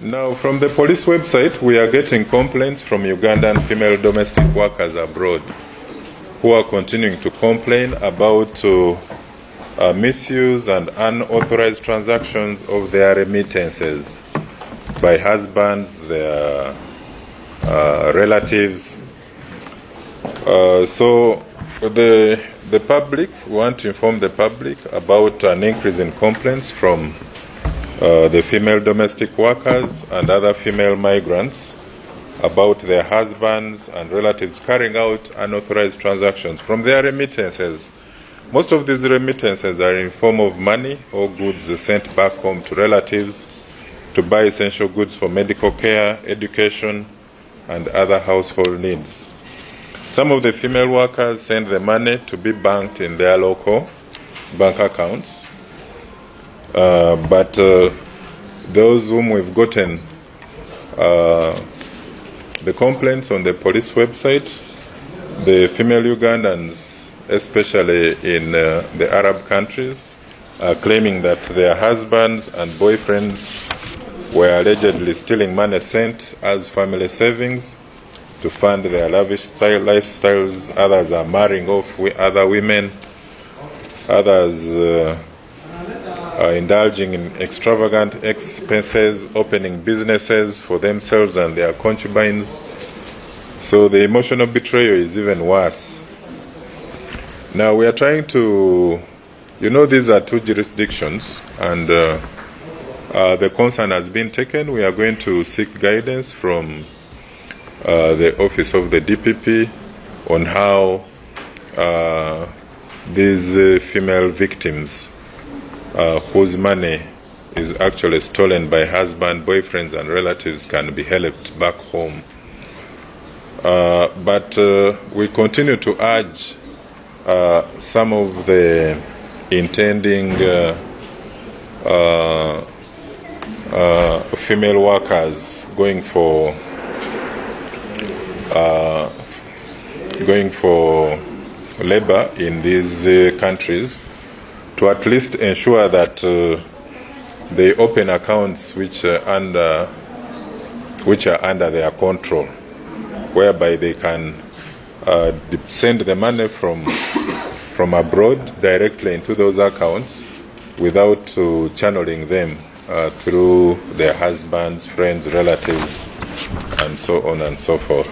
Now, from the police website, we are getting complaints from Ugandan female domestic workers abroad who are continuing to complain about misuse and unauthorized transactions of their remittances by husbands, their relatives. So the public, we want to inform the public about an increase in complaints from the female domestic workers and other female migrants about their husbands and relatives carrying out unauthorized transactions from their remittances. Most of these remittances are in form of money or goods sent back home to relatives to buy essential goods for medical care, education, and other household needs. Some of the female workers send the money to be banked in their local bank accounts. But those whom we've gotten the complaints on the police website, the female Ugandans, especially in the Arab countries, are claiming that their husbands and boyfriends were allegedly stealing money sent as family savings to fund their lavish lifestyles. Others are marrying off with other women. Others are indulging in extravagant expenses, opening businesses for themselves and their concubines. So the emotional betrayal is even worse. Now we are trying to, these are two jurisdictions, and the concern has been taken. We are going to seek guidance from the office of the DPP on how these female victims whose money is actually stolen by husband, boyfriends, and relatives can be helped back home. But we continue to urge some of the intending female workers going for labor in these countries to at least ensure that they open accounts which are under their control, whereby they can send the money from abroad directly into those accounts without channeling them through their husbands, friends, relatives, and so on and so forth.